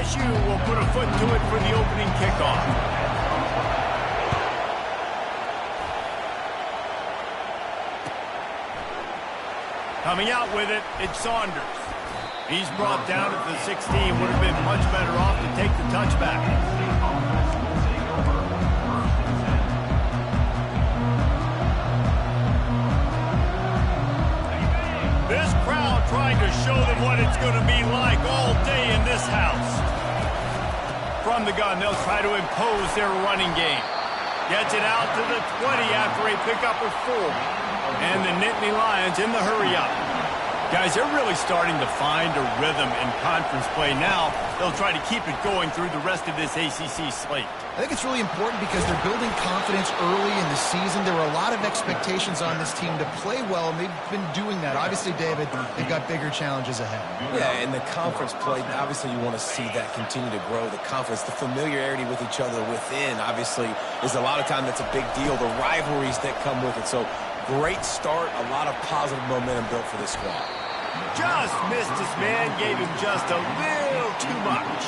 LSU will put a foot to it for the opening kickoff. Coming out with it, it's Saunders. He's brought down at the 16. Would have been much better off to take the touchback. This crowd trying to show them what it's going to be like all day in this house. From the gun, they'll try to impose their running game. Gets it out to the 20 after a pickup of 4. And the Nittany Lions in the hurry-up. Guys, they're really starting to find a rhythm in conference play now. They'll try to keep it going through the rest of this ACC slate. I think it's really important because they're building confidence early in the season. There were a lot of expectations on this team to play well, and they've been doing that. Obviously, David, they've got bigger challenges ahead. Yeah, in the conference play, obviously you want to see that continue to grow, the confidence, the familiarity with each other within, obviously, is a lot of time that's a big deal, the rivalries that come with it. So, great start, a lot of positive momentum built for this squad. Just missed his man, gave him just a little too much.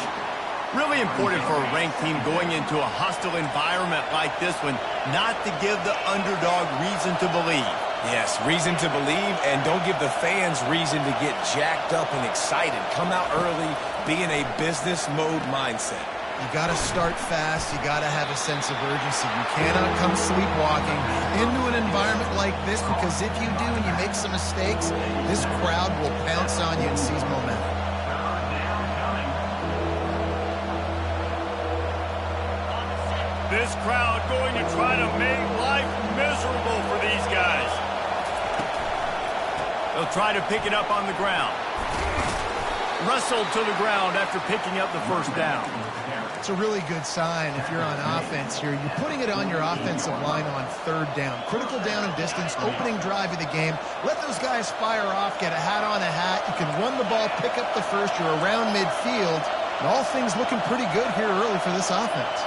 Really important for a ranked team going into a hostile environment like this one, not to give the underdog reason to believe. Yes, reason to believe, and don't give the fans reason to get jacked up and excited. Come out early, be in a business mode mindset. You got to start fast. You got to have a sense of urgency. You cannot come sleepwalking into an environment like this, because if you do and you make some mistakes, this crowd will pounce on you and seize momentum. This crowd going to try to make life miserable for these guys. They'll try to pick it up on the ground. Wrestled to the ground after picking up the first down. It's a really good sign if you're on offense here. You're putting it on your offensive line on third down. Critical down and distance, opening drive of the game. Let those guys fire off, get a hat on a hat. You can run the ball, pick up the first. You're around midfield. And all things looking pretty good here early for this offense.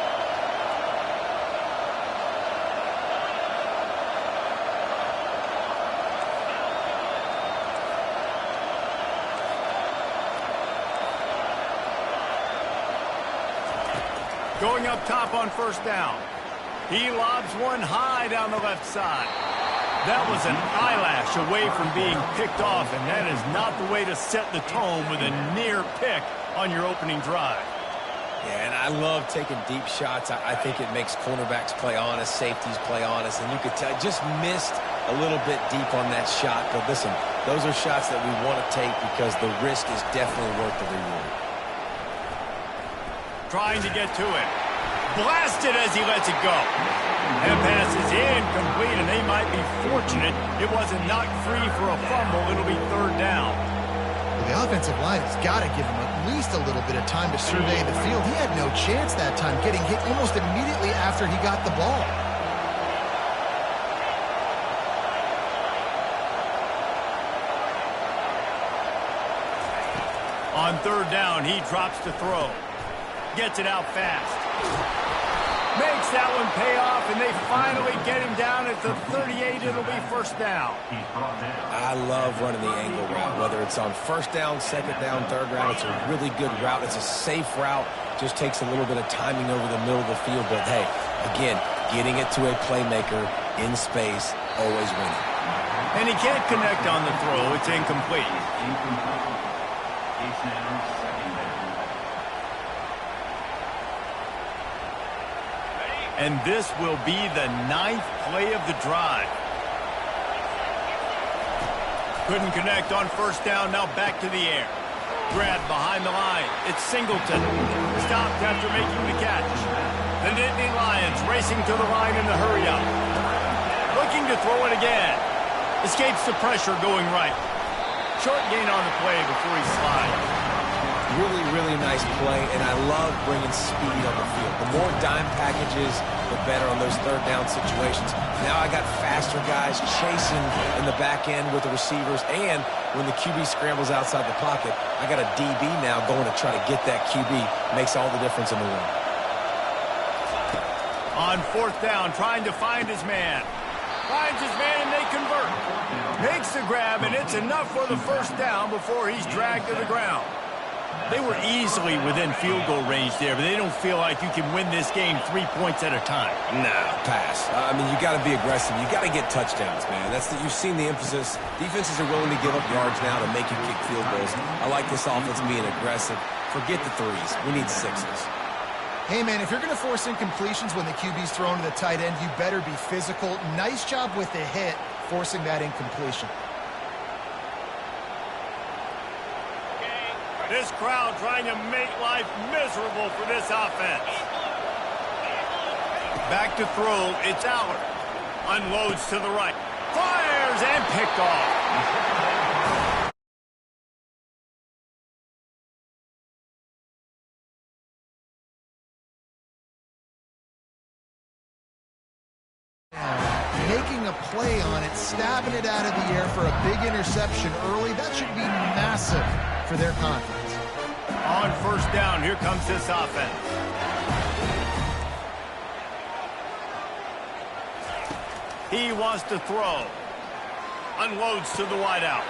Going up top on first down. He lobs one high down the left side. That was an eyelash away from being picked off, and that is not the way to set the tone with a near pick on your opening drive. Yeah, and I love taking deep shots. I think it makes cornerbacks play honest, safeties play honest, and you could tell just missed a little bit deep on that shot. But listen, those are shots that we want to take because the risk is definitely worth the reward. Trying to get to it. Blasted as he lets it go. That pass is incomplete, and they might be fortunate it wasn't knocked free for a fumble. It'll be third down. Well, the offensive line has got to give him at least a little bit of time to survey the field. He had no chance that time, getting hit almost immediately after he got the ball. On third down, he drops to throw. Gets it out fast. Makes that one pay off, and they finally get him down at the 38. It'll be first down. I love running the angle route, whether it's on first down, second down, third down. It's a really good route. It's a safe route. Just takes a little bit of timing over the middle of the field. But, hey, again, getting it to a playmaker in space, always winning. And he can't connect on the throw. It's incomplete. And this will be the 9th play of the drive. Couldn't connect on first down, now back to the air. Grab behind the line. It's Singleton. Stopped after making the catch. The Nittany Lions racing to the line in the hurry-up. Looking to throw it again. Escapes the pressure going right. Short gain on the play before he slides. Really, really nice play, and I love bringing speed on the field. The more dime packages, the better on those third down situations. Now I got faster guys chasing in the back end with the receivers, and when the QB scrambles outside the pocket, I got a DB now going to try to get that QB. Makes all the difference in the world. On fourth down, trying to find his man. Finds his man, and they convert. Makes the grab, and it's enough for the first down before he's dragged to the ground. They were easily within field goal range there, but they don't feel like you can win this game 3 points at a time. No, pass. I mean, you got to be aggressive. You got to get touchdowns, man. You've seen the emphasis. Defenses are willing to give up yards now to make you kick field goals. I like this offense being aggressive. Forget the threes. We need sixes. Hey, man, if you're going to force incompletions when the QB's thrown to the tight end, you better be physical. Nice job with the hit, forcing that incompletion. This crowd trying to make life miserable for this offense. Back to throw, it's Allard. Unloads to the right. Fires and picked off. Making a play on it, stabbing it out of the air for a big interception early. That should be massive for their confidence. On first down, here comes this offense. He wants to throw. Unloads to the wideout.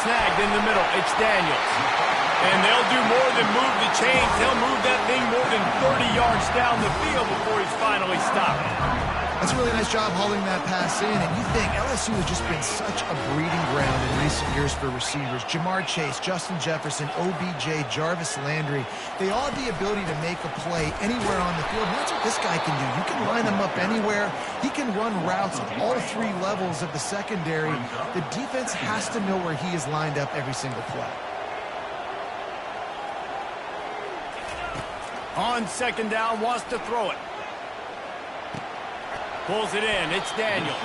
Snagged in the middle. It's Daniels. And they'll do more than move the chains. They'll move that thing more than 30 yards down the field before he's finally stopped. That's a really nice job hauling that pass in, and you think LSU has just been such a breeding ground in recent years for receivers. Jamar Chase, Justin Jefferson, OBJ, Jarvis Landry, they all have the ability to make a play anywhere on the field, and that's what this guy can do. You can line him up anywhere. He can run routes at all three levels of the secondary. The defense has to know where he is lined up every single play. On second down, wants to throw it. Pulls it in. It's Daniels.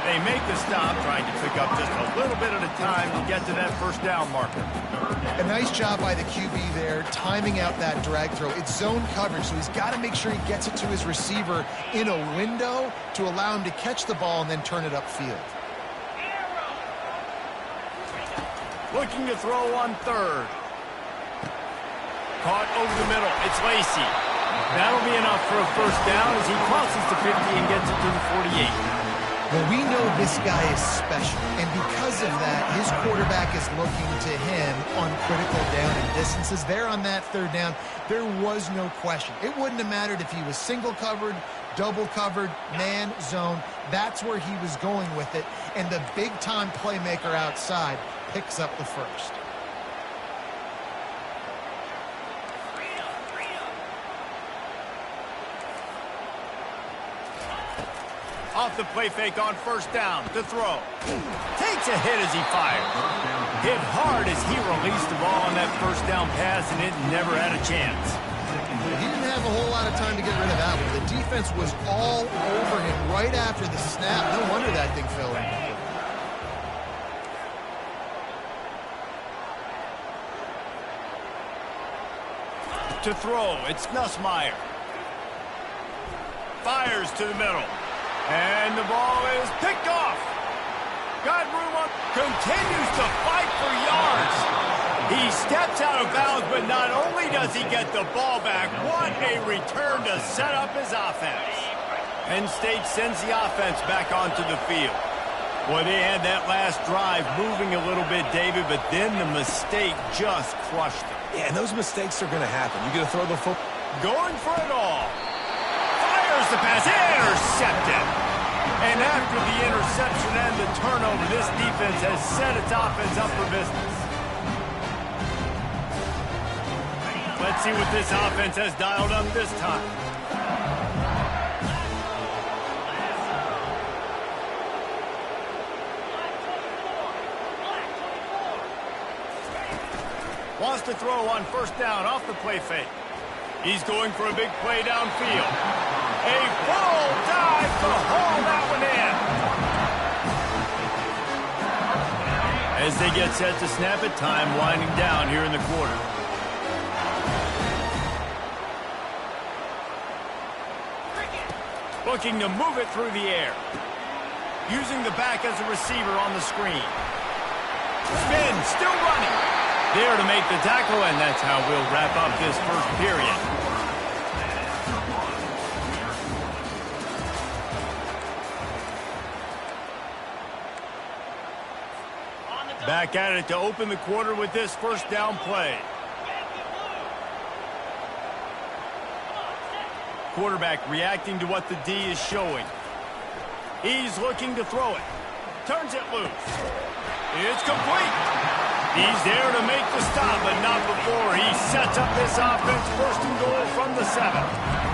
They make the stop, trying to pick up just a little bit at a time to get to that first down marker. A nice job by the QB there, timing out that drag throw. It's zone coverage, so he's got to make sure he gets it to his receiver in a window to allow him to catch the ball and then turn it upfield. Looking to throw on third. Caught over the middle. It's Lacy. That'll be enough for a first down as he crosses the 50 and gets it to the 48. Well, we know this guy is special, and because of that, his quarterback is looking to him on critical down and distances. There on that third down, there was no question. It wouldn't have mattered if he was single covered, double covered, man, zone. That's where he was going with it, and the big-time playmaker outside picks up the first. Off the play fake on first down to throw. Takes a hit as he fired. Hit hard as he released the ball on that first down pass, and it never had a chance. He didn't have a whole lot of time to get rid of that one. The defense was all over him right after the snap. No wonder that thing fell in. To throw, it's Nussmeier. Fires to the middle. And the ball is picked off. Got room up. Continues to fight for yards. He steps out of bounds, but not only does he get the ball back, what a return to set up his offense. Penn State sends the offense back onto the field. Boy, they had that last drive moving a little bit, David, but then the mistake just crushed them. Yeah, and those mistakes are going to happen. You're going to throw the football. Going for it all. Fires the pass. Intercepted. And after the interception and the turnover, this defense has set its offense up for business. Let's see what this offense has dialed up this time. Wants to throw on first down off the play fake. He's going for a big play downfield. A full dive to haul that one in. As they get set to snap it, time winding down here in the quarter. Looking to move it through the air. Using the back as a receiver on the screen. Spin, still running. There to make the tackle, and that's how we'll wrap up this first period. Back at it to open the quarter with this first down play. quarterback reacting to what the D is showing. He's looking to throw it. Turns it loose. It's complete. He's there to make the stop, but not before he sets up this offense. First and goal from the 7.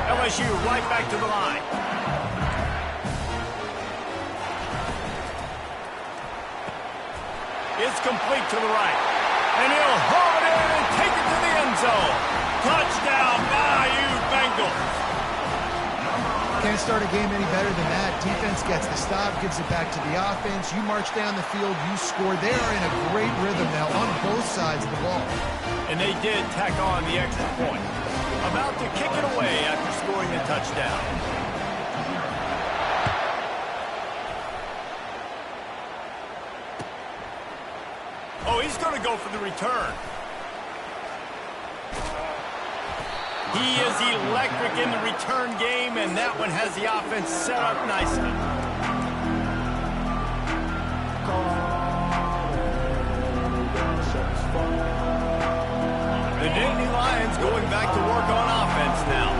LSU right back to the line. It's complete to the right. And he'll haul it in and take it to the end zone. Touchdown, Bayou Bengals. Can't start a game any better than that. Defense gets the stop, gives it back to the offense. You march down the field, you score. They are in a great rhythm now on both sides of the ball. And they did tack on the extra point. About to kick it away after scoring a touchdown. Oh, he's going to go for the return. He is electric in the return game, and that one has the offense set up nicely. The Nittany Lions going back to work on offense now.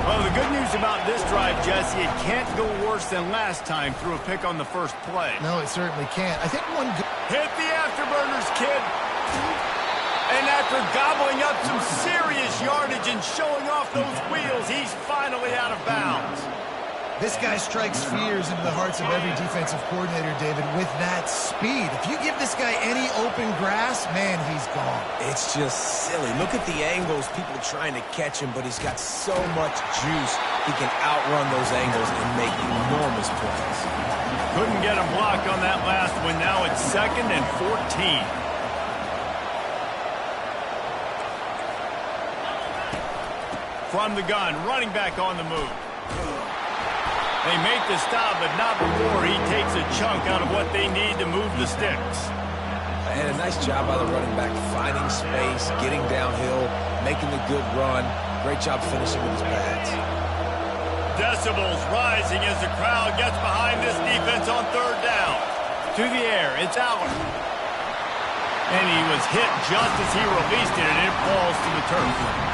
Well, the good news about this drive, Jesse, it can't go worse than last time through a pick on the first play. No, it certainly can't. I think one good... Hit the afterburners, kid. And after gobbling up some serious yardage and showing off those wheels, he's finally out of bounds. This guy strikes fears into the hearts of every defensive coordinator, David, with that speed. If you give this guy any open grass, man, he's gone. It's just silly. Look at the angles, people trying to catch him, but he's got so much juice. He can outrun those angles and make enormous plays. Couldn't get a block on that last one. Now it's 2nd and 14. From the gun, running back on the move. They make the stop, but not before he takes a chunk out of what they need to move the sticks. And a nice job by the running back, finding space, getting downhill, making the good run. Great job finishing with his pads. Decibels rising as the crowd gets behind this defense on 3rd down. To the air, it's Allen. And he was hit just as he released it, and it falls to the turf.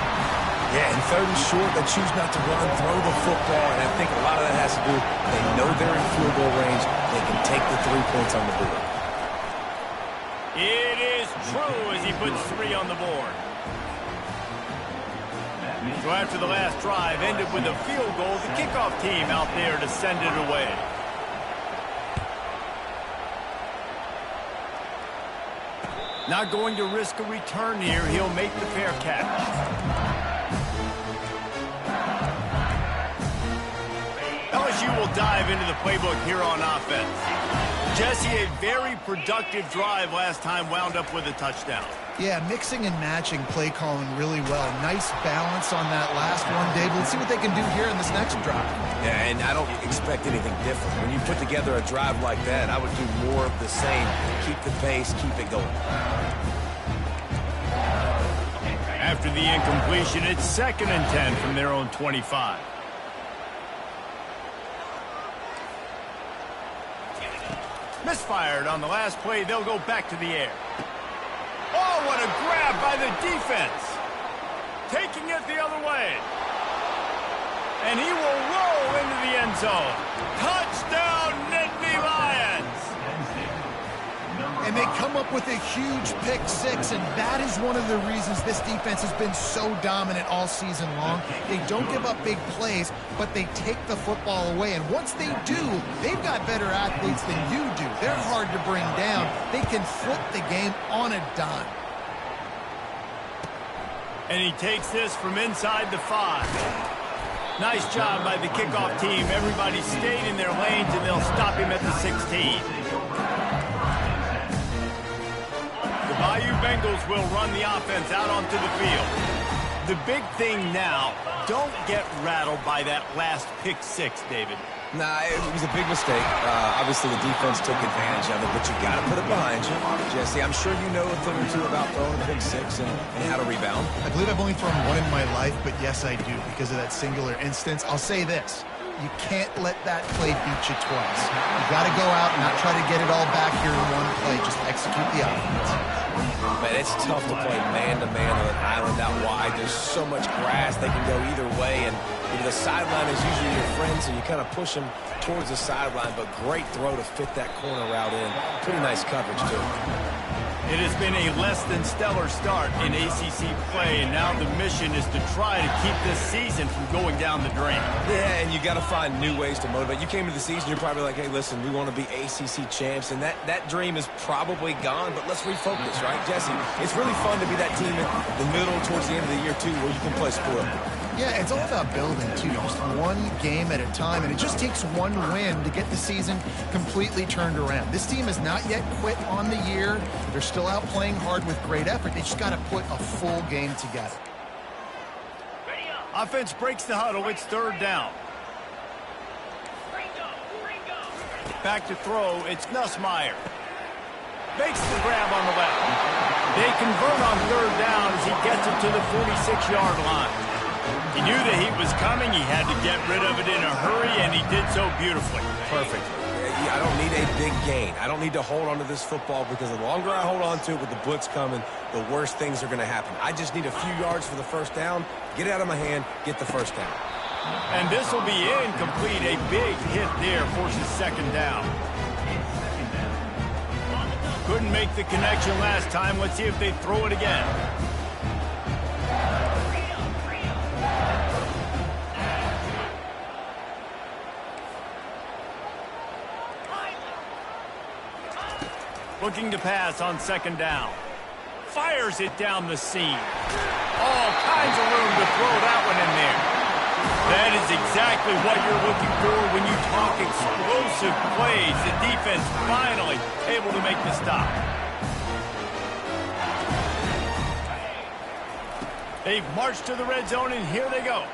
Yeah, in 3rd and short, they choose not to run, throw the football, and I think a lot of that has to do, they know they're in field goal range, they can take the 3 points on the board. It is true as he puts 3 on the board. So after the last drive ended with a field goal, the kickoff team out there to send it away. Not going to risk a return here, he'll make the fair catch. LSU will dive into the playbook here on offense. Jesse, a very productive drive last time wound up with a touchdown. Yeah, mixing and matching play calling really well. Nice balance on that last one, David. Let's see what they can do here in this next drive. Yeah, and I don't expect anything different. When you put together a drive like that, I would do more of the same. Keep the pace, keep it going. After the incompletion, it's 2nd and 10 from their own 25. Misfired on the last play. They'll go back to the air. Oh, what a grab by the defense. Taking it the other way. And he will roll into the end zone. Touchdown, Nittany Lions. And they come up with a huge pick-6, and that is one of the reasons this defense has been so dominant all season long. They don't give up big plays, but they take the football away. And once they do, they've got better athletes than you do. They're hard to bring down. They can flip the game on a dime. And he takes this from inside the 5. Nice job by the kickoff team. Everybody stayed in their lanes, and they'll stop him at the 16. The Bayou Bengals will run the offense out onto the field. The big thing now, don't get rattled by that last pick-6, David. Nah, it was a big mistake. Obviously, the defense took advantage of it, but you got to put it behind you. Jesse, I'm sure you know a thing or two about throwing a pick-6 and how to rebound. I believe I've only thrown one in my life, but yes, I do, because of that singular instance. I'll say this. You can't let that play beat you twice. You got to go out and not try to get it all back here in one play. Just execute the offense. Man, it's tough to play man-to-man on an island out wide. There's so much grass. They can go either way, and the sideline is usually your friend, so you kind of push them towards the sideline, but great throw to fit that corner route in. Pretty nice coverage, too. It has been a less than stellar start in ACC play, and now the mission is to try to keep this season from going down the drain. Yeah, and you got to find new ways to motivate. You came to the season, you're probably like, hey, listen, we want to be ACC champs, and that dream is probably gone, but let's refocus, right, Jesse? It's really fun to be that team in the middle towards the end of the year, too, where you can play spoil. Yeah, it's all about building, too. Just one game at a time, and it just takes one win to get the season completely turned around. This team has not yet quit on the year. They're still out playing hard with great effort. They just got to put a full game together. Offense breaks the huddle. It's third down. Back to throw. It's Nussmeier. Makes the grab on the left. They convert on third down as he gets it to the 46-yard line. He knew the heat was coming. He had to get rid of it in a hurry, and he did so beautifully. Perfect. I don't need a big gain. I don't need to hold on to this football because the longer I hold on to it with the blitz coming, the worse things are going to happen. I just need a few yards for the first down, get it out of my hand, get the first down. And this will be incomplete. A big hit there forces second down. Couldn't make the connection last time. Let's see if they throw it again. Looking to pass on second down. Fires it down the seam. All kinds of room to throw that one in there. That is exactly what you're looking for when you talk explosive plays. The defense finally able to make the stop. They've marched to the red zone, and here they go.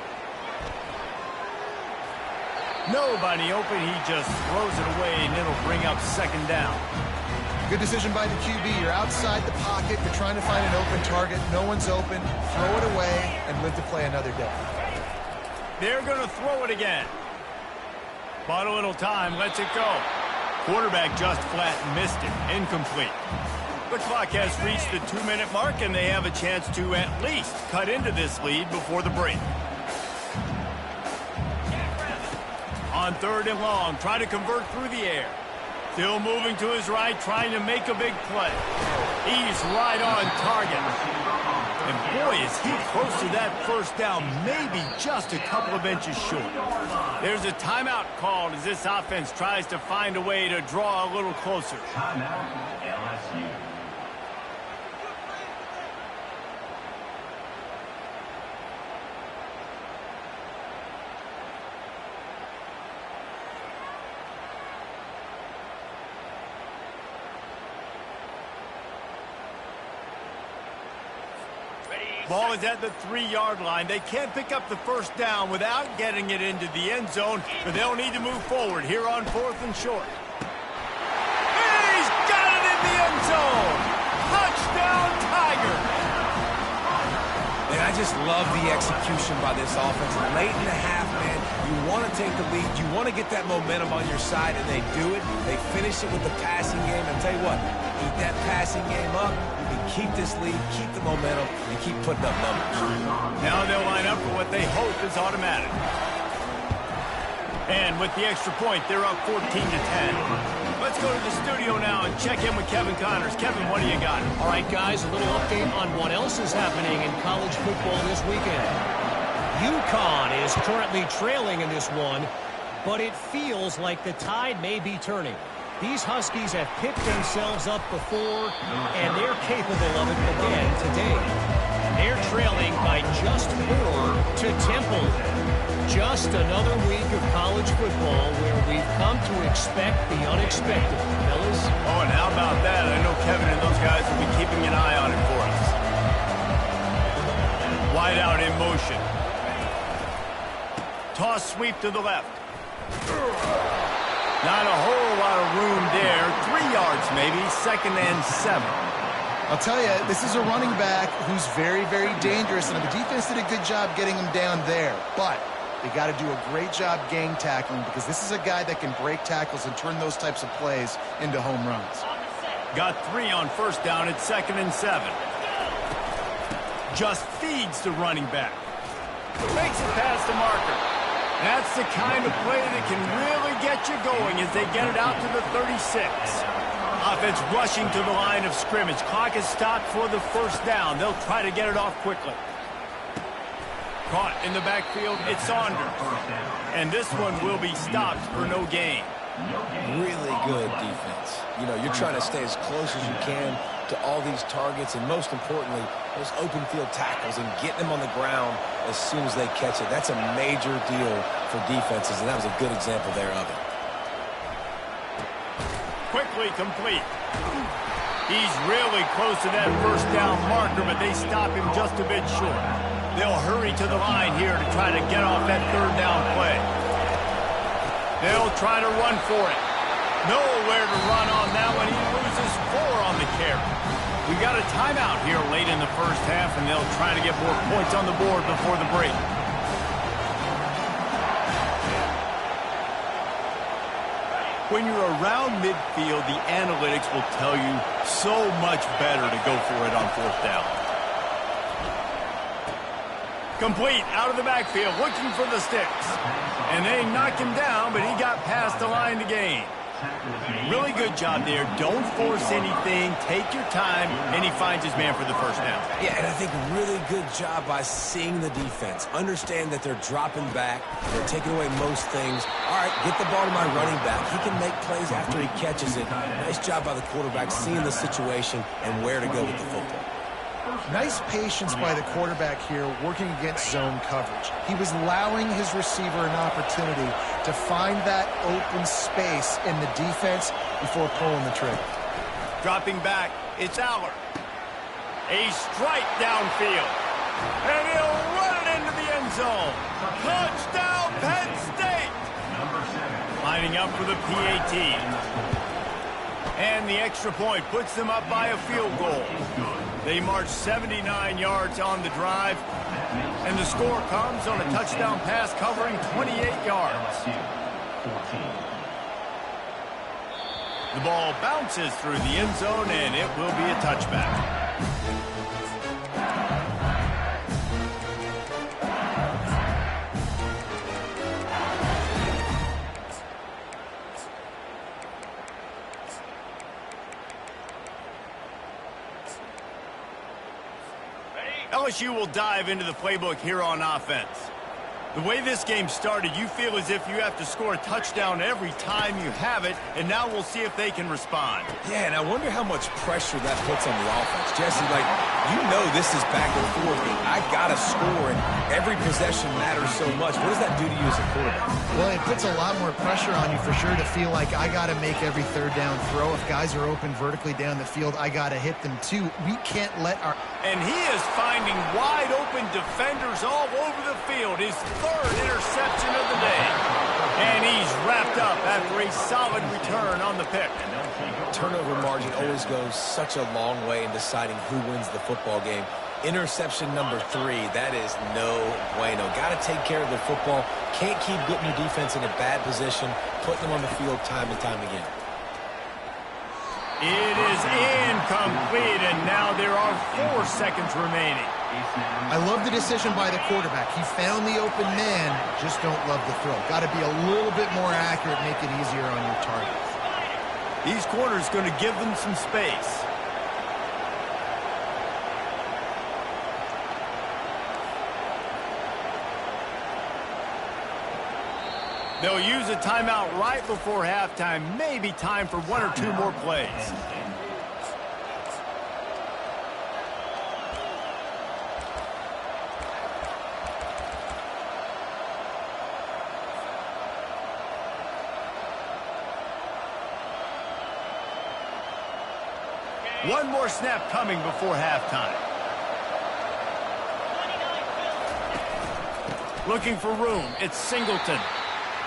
Nobody open. He just throws it away, and it'll bring up second down. Good decision by the QB. You're outside the pocket. You're trying to find an open target. No one's open. Throw it away and live to play another day. They're going to throw it again. Bought a little time. Lets it go. Quarterback just flat missed it. Incomplete. The clock has reached the 2-minute mark, and they have a chance to at least cut into this lead before the break. On third and long, try to convert through the air. Still moving to his right, trying to make a big play. He's right on target. And boy, is he close to that first down, maybe just a couple of inches short. There's a timeout called as this offense tries to find a way to draw a little closer. Timeout, LSU. Ball is at the 3-yard line. They can't pick up the first down without getting it into the end zone, but they'll need to move forward here on 4th and short. He's got it in the end zone! Touchdown, Tigers! And I just love the execution by this offense. Late in the half, man, you want to take the lead. You want to get that momentum on your side, and they do it. They finish it with the passing game. And tell you what, keep that passing game up. You can keep this lead, keep the momentum, and keep putting up numbers. Now they'll line up for what they hope is automatic. And with the extra point, they're up 14-10. Let's go to the studio now and check in with Kevin Connors. Kevin, what do you got? All right, guys, a little update on what else is happening in college football this weekend. UConn is currently trailing in this one, but it feels like the tide may be turning. These Huskies have picked themselves up before, and they're capable of it again today. They're trailing by just 4 to Temple. Just another week of college football where we've come to expect the unexpected. Fellas? Oh, and how about that? I know Kevin and those guys will be keeping an eye on it for us. Wide out in motion. Toss sweep to the left. Not a whole lot of room there. 3 yards maybe. 2nd and 7. I'll tell you, this is a running back who's very, very dangerous, and the defense did a good job getting him down there. But they got to do a great job gang tackling because this is a guy that can break tackles and turn those types of plays into home runs. Got 3 on first down at 2nd and 7. Just feeds the running back. Makes it past the marker. That's the kind of play that can really get you going as they get it out to the 36. Offense rushing to the line of scrimmage. Clock is stopped for the first down. They'll try to get it off quickly. Caught in the backfield, it's Saunders. And this one will be stopped for no gain. Really good defense. You know, you're trying to stay as close as you can to all these targets, and most importantly, those open field tackles and getting them on the ground as soon as they catch it. That's a major deal for defenses, and that was a good example there of it. Quickly complete. He's really close to that first down marker, but they stop him just a bit short. They'll hurry to the line here to try to get off that third down play. They'll try to run for it. Nowhere to run on that one. He loses 4 on the carry. We got a timeout here late in the first half, and they'll try to get more points on the board before the break. When you're around midfield, the analytics will tell you so much better to go for it on fourth down. Complete out of the backfield, looking for the sticks. And they knock him down, but he got past the line to gain. Really good job there. Don't force anything. Take your time, and he finds his man for the first down. Yeah, and I think really good job by seeing the defense. Understand that they're dropping back. They're taking away most things. All right, get the ball to my running back. He can make plays after he catches it. Nice job by the quarterback seeing the situation and where to go with the football. Nice patience by the quarterback here working against zone coverage. He was allowing his receiver an opportunity to find that open space in the defense before pulling the trigger. Dropping back, it's Aller. A strike downfield. And he'll run it into the end zone. Touchdown, Penn State! Lining up for the PAT. And the extra point puts them up by a field goal. They march 79 yards on the drive, and the score comes on a touchdown pass covering 28 yards. The ball bounces through the end zone, and it will be a touchback. LSU will dive into the playbook here on offense. The way this game started, you feel as if you have to score a touchdown every time you have it, and now we'll see if they can respond. Yeah, and I wonder how much pressure that puts on the offense. Jesse, like, you know this is back and forth. I got to score, and every possession matters so much. What does that do to you as a quarterback? Well, it puts a lot more pressure on you for sure to feel like I got to make every third down throw. If guys are open vertically down the field, I got to hit them too. We can't let our... And he is finding wide open defenders all over the field. His third interception of the day. And he's wrapped up after a solid return on the pick. Turnover margin always goes such a long way in deciding who wins the football game. Interception number 3, that is no bueno. Got to take care of the football. Can't keep putting your defense in a bad position, putting them on the field time and time again. It is incomplete, and now there are 4 seconds remaining. I love the decision by the quarterback. He found the open man, just don't love the throw. Got to be a little bit more accurate, make it easier on your target. These corners going to give them some space. They'll use a timeout right before halftime. Maybe time for 1 or 2 more plays. One more snap coming before halftime. Looking for room. It's Singleton.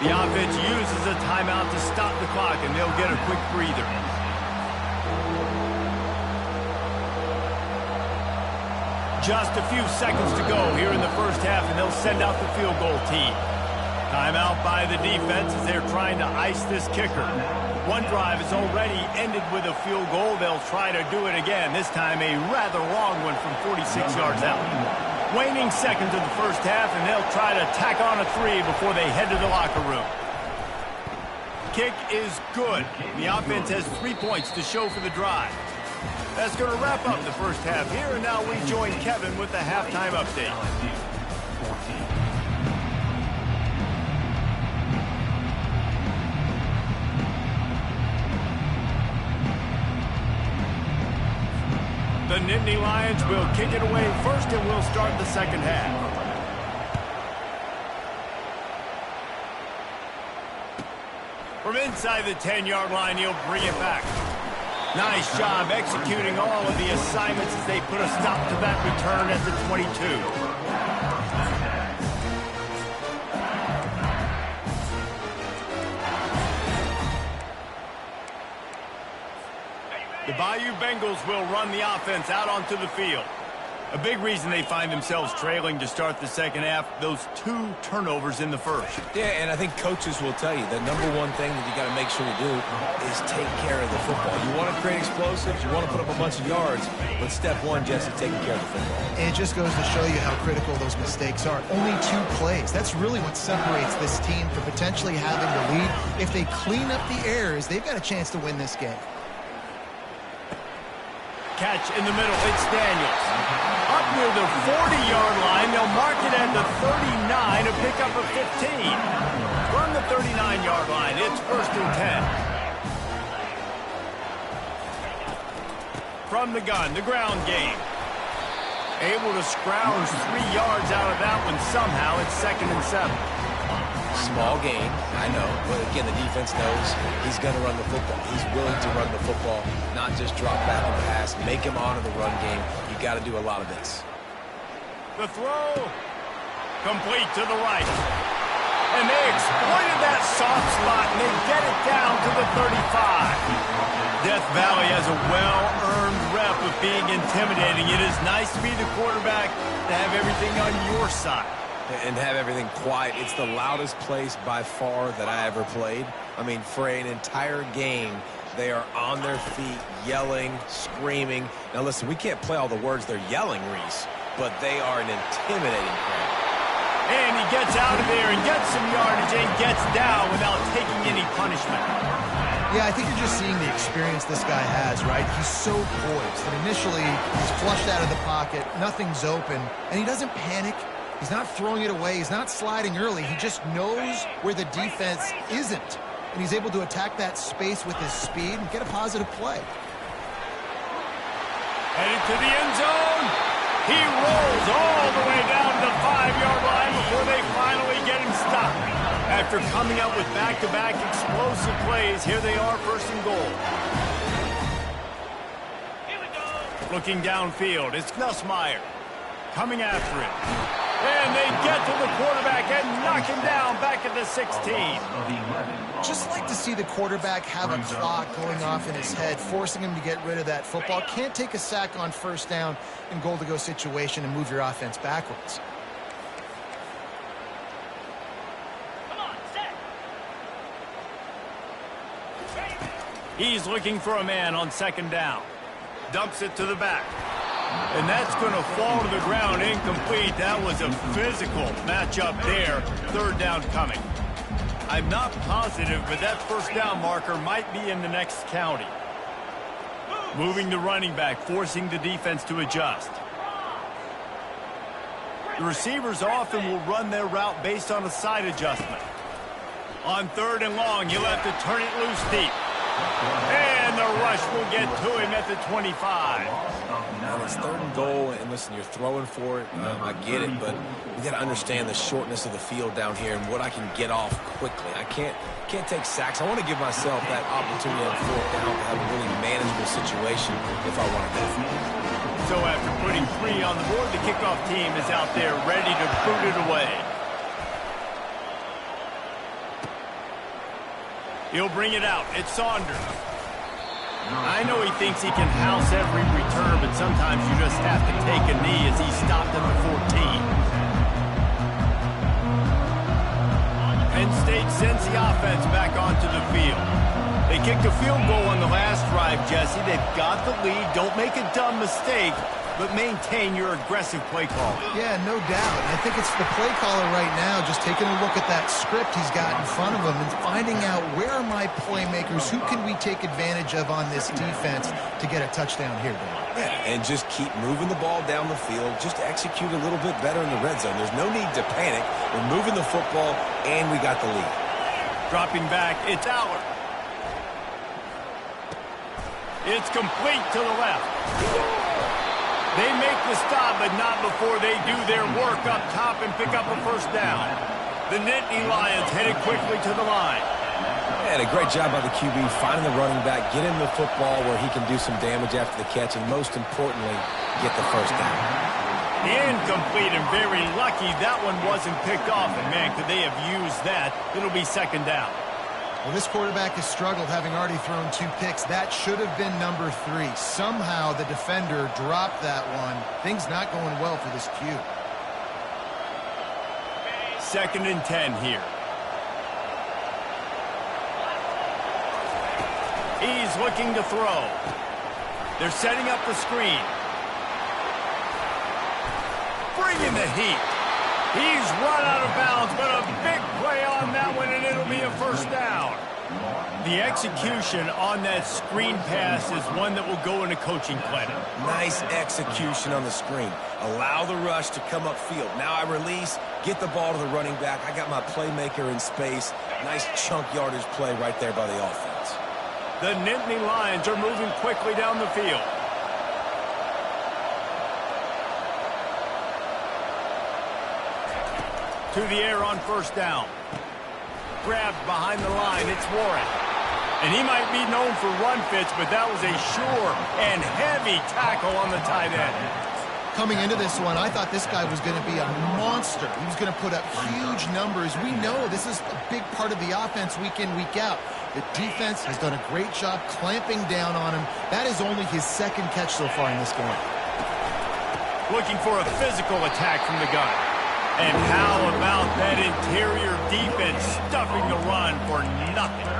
The offense uses a timeout to stop the clock, and they'll get a quick breather. Just a few seconds to go here in the first half, and they'll send out the field goal team. Timeout by the defense as they're trying to ice this kicker. One drive has already ended with a field goal. They'll try to do it again, this time a rather long one from 46 yards out. Waning seconds of the first half, and they'll try to tack on a 3 before they head to the locker room. Kick is good. The offense has 3 points to show for the drive. That's going to wrap up the first half here, and now we join Kevin with the halftime update. The Nittany Lions will kick it away first, and we'll start the second half. From inside the 10-yard line, he'll bring it back. Nice job executing all of the assignments as they put a stop to that return at the 22. The Bayou Bengals will run the offense out onto the field. A big reason they find themselves trailing to start the second half, those 2 turnovers in the first. Yeah, and I think coaches will tell you the number one thing that you got to make sure to do is take care of the football. You want to create explosives, you want to put up a bunch of yards, but step one, Jesse, taking care of the football. And it just goes to show you how critical those mistakes are. Only 2 plays. That's really what separates this team from potentially having the lead. If they clean up the errors, they've got a chance to win this game. Catch in the middle, it's Daniels. Up near the 40-yard line, they'll mark it at the 39, a pickup of 15. From the 39-yard line, it's 1st and 10. From the gun, the ground game. Able to scrounge 3 yards out of that one somehow. It's 2nd and 7. Small gain, I know, but again, the defense knows he's going to run the football. He's willing to run the football, not just drop back and pass, make him honor the run game. You got to do a lot of this. The throw, complete to the right. And they exploited that soft spot, and they get it down to the 35. Death Valley has a well-earned rep of being intimidating. It is nice to be the quarterback, to have everything on your side. And have everything quiet. It's the loudest place by far that I ever played. I mean, for an entire game, they are on their feet, yelling, screaming. Now, listen, we can't play all the words they're yelling, Reese, but they are an intimidating crowd. And he gets out of there and gets some yardage and gets down without taking any punishment. Yeah, I think you're just seeing the experience this guy has, right? He's so poised that initially he's flushed out of the pocket, nothing's open, and he doesn't panic. He's not throwing it away. He's not sliding early. He just knows where the defense isn't. And he's able to attack that space with his speed and get a positive play. Headed to the end zone. He rolls all the way down to the 5-yard line before they finally get him stopped. After coming up with back-to-back explosive plays, here they are, 1st and goal. Looking downfield, it's Nussmeier coming after it. And they get to the quarterback and knock him down back at the 16. Just like to see the quarterback have a clock going off in his head, forcing him to get rid of that football. Can't take a sack on 1st down in goal-to-go situation and move your offense backwards. He's looking for a man on 2nd down. Dumps it to the back. And that's going to fall to the ground incomplete. That was a physical matchup there. 3rd down coming. I'm not positive, but that 1st down marker might be in the next county. Moving the running back, forcing the defense to adjust. The receivers often will run their route based on a side adjustment. On 3rd and long, he'll have to turn it loose deep. And the rush will get to him at the 25. Now it's 3rd and goal, and listen, you're throwing for it. I get it, but you got to understand the shortness of the field down here and what I can get off quickly. I can't take sacks. I want to give myself that opportunity on 4th down to have a really manageable situation if I want to go. So after putting 3 on the board, the kickoff team is out there ready to boot it away. He'll bring it out. It's Saunders. I know he thinks he can house every return, but sometimes you just have to take a knee as he stopped at the 14. Penn State sends the offense back onto the field. They kicked a field goal on the last drive, Jesse. They've got the lead. Don't make a dumb mistake, but maintain your aggressive play call. Yeah, no doubt. I think it's the play caller right now just taking a look at that script he's got in front of him and finding out where are my playmakers, who can we take advantage of on this defense to get a touchdown here, Dan. Yeah, and just keep moving the ball down the field. Just execute a little bit better in the red zone. There's no need to panic. We're moving the football, and we got the lead. Dropping back, it's Aller. It's complete to the left. They make the stop, but not before they do their work up top and pick up a first down. The Nittany Lions headed quickly to the line. And a great job by the QB finding the running back, get him the football where he can do some damage after the catch, and most importantly, get the first down. Incomplete, and very lucky that one wasn't picked off. And, man, could they have used that? It'll be second down. Well, this quarterback has struggled, having already thrown 2 picks. That should have been number 3. Somehow the defender dropped that one. Things not going well for this Q. 2nd and 10 here. He's looking to throw. They're setting up the screen. Bringing the heat. He's run out of bounds, but a big play on that one, and it'll be a first down. The execution on that screen pass is one that will go in a coaching clinic. Nice execution on the screen. Allow the rush to come upfield. Now I release, get the ball to the running back. I got my playmaker in space. Nice chunk yardage play right there by the offense. The Nittany Lions are moving quickly down the field. To the air on first down. Grabbed behind the line, it's Warren. And he might be known for run fits, but that was a sure and heavy tackle on the tight end. Coming into this one, I thought this guy was going to be a monster. He was going to put up huge numbers. We know this is a big part of the offense week in, week out. The defense has done a great job clamping down on him. That is only his 2nd catch so far in this game. Looking for a physical attack from the gun. And how about that interior defense stuffing the run for nothing?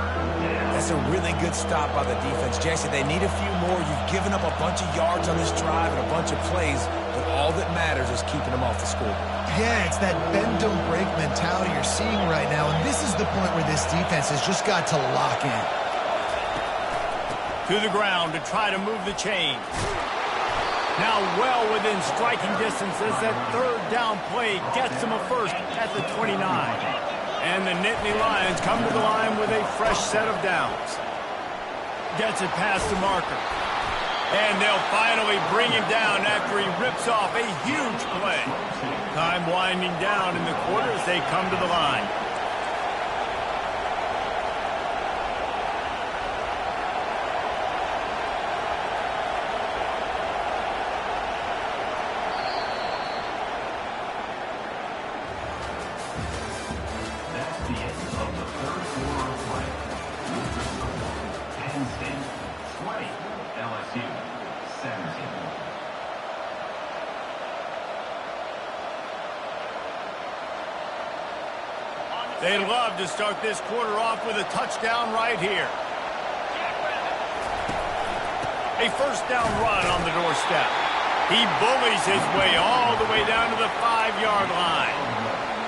That's a really good stop by the defense. Jesse, they need a few more. You've given up a bunch of yards on this drive and a bunch of plays, but all that matters is keeping them off the scoreboard. Yeah, it's that bend don't break mentality you're seeing right now, and this is the point where this defense has just got to lock in. To the ground to try to move the chain. Now well within striking distance as that 3rd down play gets them a first at the 29. And the Nittany Lions come to the line with a fresh set of downs. Gets it past the marker. And they'll finally bring him down after he rips off a huge play. Time winding down in the quarter as they come to the line. They love to start this quarter off with a touchdown right here. A first down run on the doorstep. He bullies his way all the way down to the 5-yard line.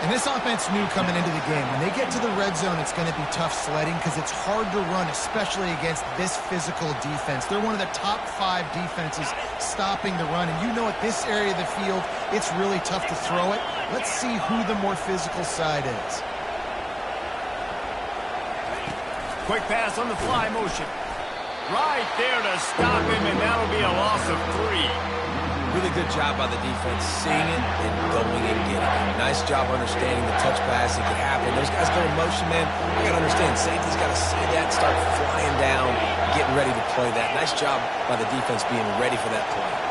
And this offense knew coming into the game, when they get to the red zone, it's going to be tough sledding because it's hard to run, especially against this physical defense. They're one of the top 5 defenses stopping the run. And you know at this area of the field, it's really tough to throw it. Let's see who the more physical side is. Quick pass on the fly motion. Right there to stop him, and that'll be a loss of 3. Really good job by the defense, seeing it and going and getting it. Nice job understanding the touch pass. It could happen. Those guys go in motion, man. You got to understand, safety's got to see that, start flying down, getting ready to play that. Nice job by the defense being ready for that play.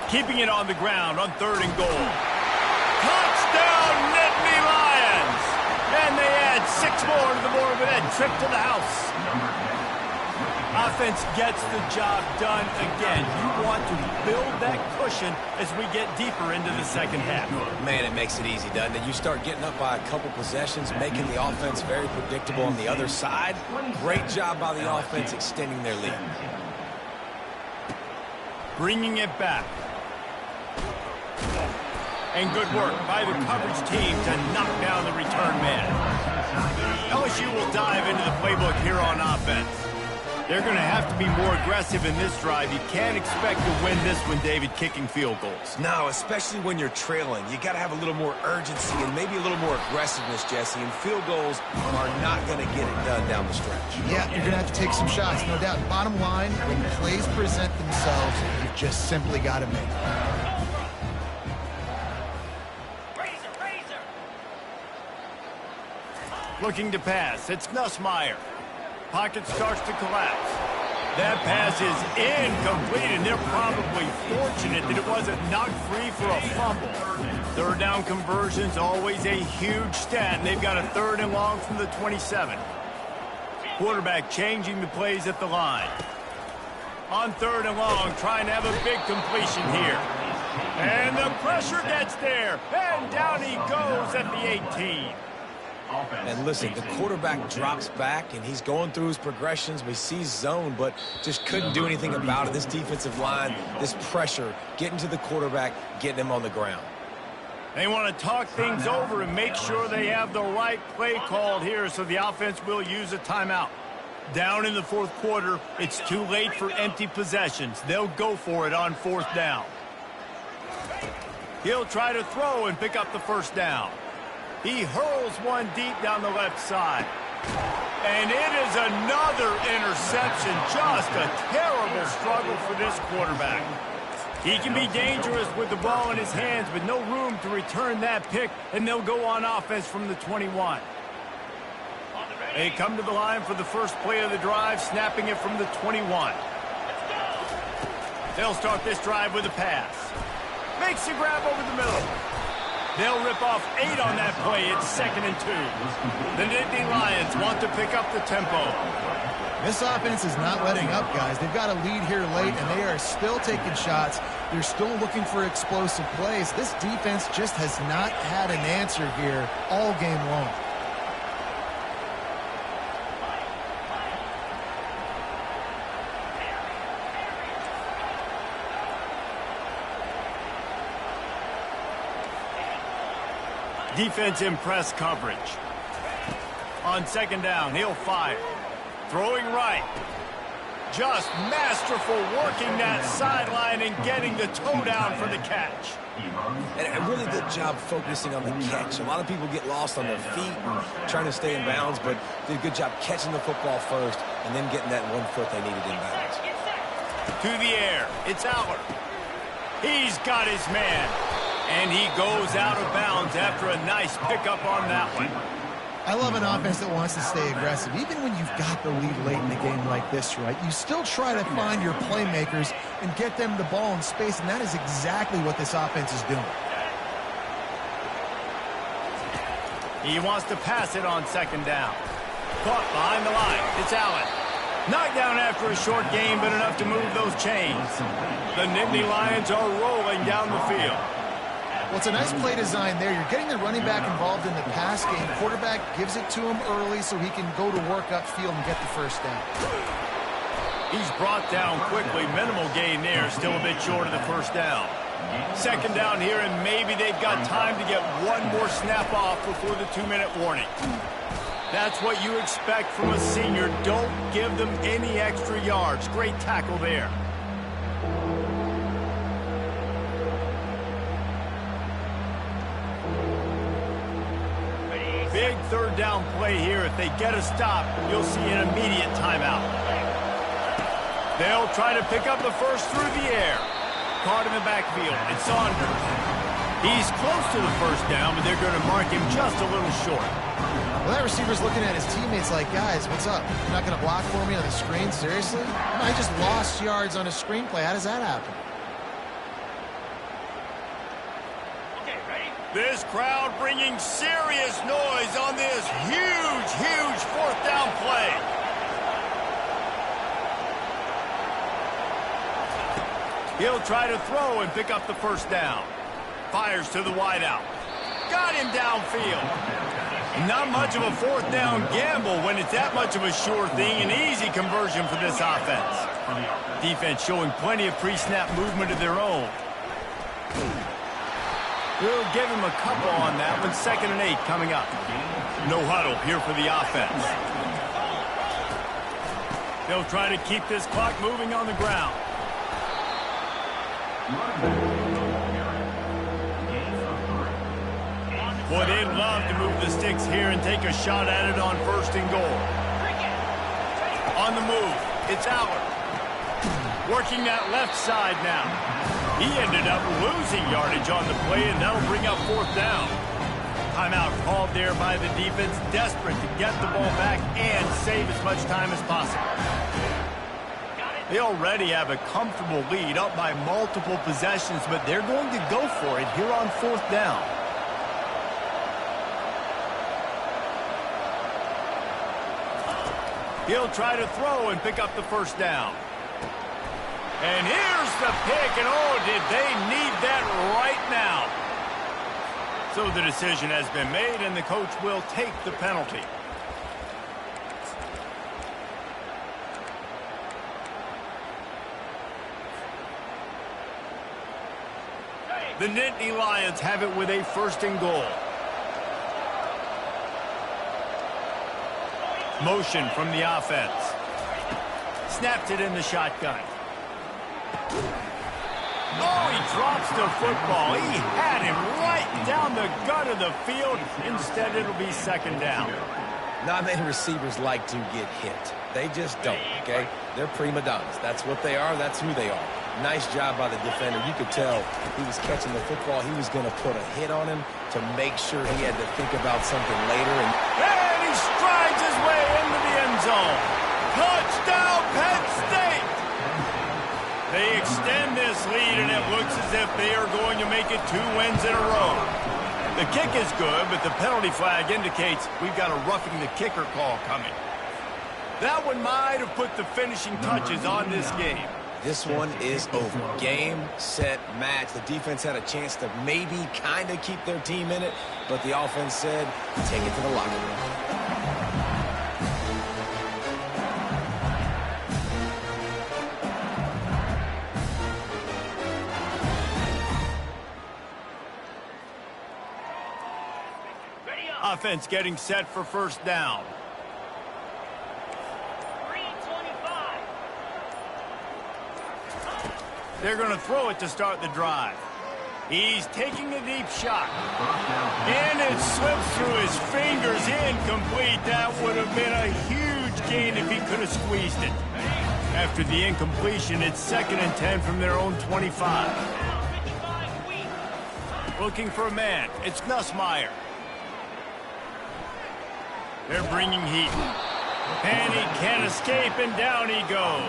Keeping it on the ground on 3rd and goal. Touchdown, Nittany Lions! more to the more of it. Trip to the house. Offense gets the job done again. You want to build that cushion as we get deeper into the second half. Man, it makes it easy, doesn't it? You start getting up by a couple possessions, making the offense very predictable on the other side. Great job by the offense extending their lead. Bringing it back. And good work by the coverage team to knock down the return man. LSU will dive into the playbook here on offense. They're going to have to be more aggressive in this drive. You can't expect to win this one, David, kicking field goals. No, especially when you're trailing. You got to have a little more urgency and maybe a little more aggressiveness, Jesse. And field goals are not going to get it done down the stretch. Yeah, you're going to have to take some shots, no doubt. Bottom line, when plays present themselves, you've just simply got to make them. Looking to pass. It's Nussmeier. Pocket starts to collapse. That pass is incomplete, and they're probably fortunate that it wasn't knocked free for a fumble. Third down conversion's always a huge stat, and they've got a 3rd and long from the 27. Quarterback changing the plays at the line. On 3rd and long, trying to have a big completion here. And the pressure gets there, and down he goes at the 18. And listen, the quarterback drops back, and he's going through his progressions. We see zone, but just couldn't do anything about it. This defensive line, this pressure, getting to the quarterback, getting him on the ground. They want to talk things over and make sure they have the right play called here, so the offense will use a timeout. Down in the 4th quarter, it's too late for empty possessions. They'll go for it on 4th down. He'll try to throw and pick up the 1st down. He hurls one deep down the left side. And it is another interception. Just a terrible struggle for this quarterback. He can be dangerous with the ball in his hands, but no room to return that pick, and they'll go on offense from the 21. They come to the line for the first play of the drive, snapping it from the 21. They'll start this drive with a pass. Makes the grab over the middle. They'll rip off 8 on that play. It's 2nd and 2. The Nittany Lions want to pick up the tempo. This offense is not letting up, guys. They've got a lead here late, and they are still taking shots. They're still looking for explosive plays. This defense just has not had an answer here all game long. Defense in press coverage. On 2nd down, he'll fire. Throwing right. Just masterful working that sideline and getting the toe down for the catch. And a really good job focusing on the catch. A lot of people get lost on their feet, trying to stay in bounds, but did a good job catching the football first and then getting that 1 foot they needed in bounds. To the air. It's Aller. He's got his man. And he goes out of bounds after a nice pickup on that one. I love an offense that wants to stay aggressive. Even when you've got the lead late in the game like this, right, you still try to find your playmakers and get them the ball in space, and that is exactly what this offense is doing. He wants to pass it on 2nd down. Caught behind the line. It's Allen. Knocked down after a short game, but enough to move those chains. The Nittany Lions are rolling down the field. Well, it's a nice play design there. You're getting the running back involved in the pass game. Quarterback gives it to him early so he can go to work upfield and get the 1st down. He's brought down quickly. Minimal gain there. Still a bit short of the 1st down. 2nd down here, and maybe they've got time to get one more snap off before the 2-minute warning. That's what you expect from a senior. Don't give them any extra yards. Great tackle there. Big 3rd down play here. If they get a stop, you'll see an immediate timeout. They'll try to pick up the 1st through the air. Caught in the backfield. It's Saunders. He's close to the 1st down, but they're going to mark him just a little short. Well, that receiver's looking at his teammates like, guys, what's up? You're not going to block for me on the screen? Seriously? I just lost yards on a screenplay. How does that happen? This crowd bringing serious noise on this huge, huge fourth down play. He'll try to throw and pick up the first down. Fires to the wideout. Got him downfield. Not much of a fourth down gamble when it's that much of a sure thing. An easy conversion for this offense. Defense showing plenty of pre-snap movement of their own. We'll give him a couple on that one. 2nd and 8 coming up. No huddle here for the offense. They'll try to keep this clock moving on the ground. Boy, they'd love to move the sticks here and take a shot at it on 1st and goal. On the move, it's Allard. Working that left side now. He ended up losing yardage on the play, and that'll bring up 4th down. Timeout called there by the defense, desperate to get the ball back and save as much time as possible. They already have a comfortable lead, up by multiple possessions, but they're going to go for it here on 4th down. He'll try to throw and pick up the first down. And here's the pick, and oh, did they need that right now. So the decision has been made, and the coach will take the penalty. The Nittany Lions have it with a 1st and goal. Motion from the offense. Snapped it in the shotgun. Oh, he drops the football. He had him right down the gut of the field. Instead, it'll be 2nd down. Not many receivers like to get hit. They just don't, okay? They're prima donnas. That's what they are. That's who they are. Nice job by the defender. You could tell he was catching the football. He was going to put a hit on him to make sure he had to think about something later. And he strides his way into the end zone. Touchdown, Penn State! They extend this lead, and it looks as if they are going to make it 2 wins in a row. The kick is good, but the penalty flag indicates we've got a roughing the kicker call coming. That one might have put the finishing touches on this game. This one is over. Game, set, match. The defense had a chance to maybe kind of keep their team in it, but the offense said, take it to the locker room. Offense getting set for 1st down. They're going to throw it to start the drive. He's taking a deep shot. And it slips through his fingers, incomplete. That would have been a huge gain if he could have squeezed it. After the incompletion, it's 2nd and 10 from their own 25. Looking for a man. It's Nussmeier. They're bringing heat. And he can't escape, and down he goes.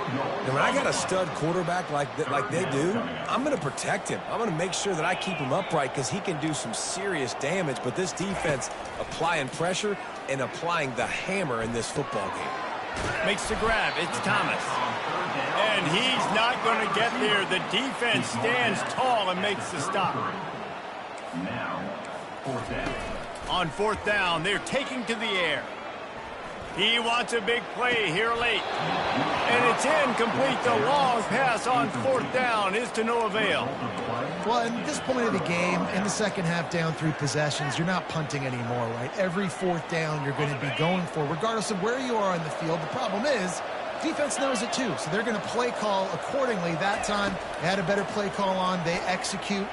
And when I got a stud quarterback like they do, I'm going to protect him. I'm going to make sure that I keep him upright because he can do some serious damage. But this defense applying pressure and applying the hammer in this football game. Makes the grab. It's Thomas. And he's not going to get there. The defense stands tall and makes the stop. Now, 4th down. On 4th down, they're taking to the air. He wants a big play here late. And it's incomplete. The long pass on 4th down is to no avail. Well, at this point of the game, in the second half, down 3 possessions, you're not punting anymore, right? Every 4th down you're going to be going for, regardless of where you are on the field. The problem is, defense knows it too, so they're going to play call accordingly. That time, they had a better play call on. They execute.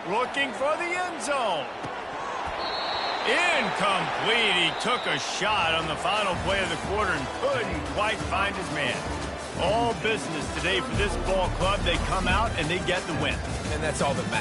Looking for the end zone. Incomplete. He took a shot on the final play of the quarter and couldn't quite find his man. All business today for this ball club. They come out and they get the win. And that's all that matters.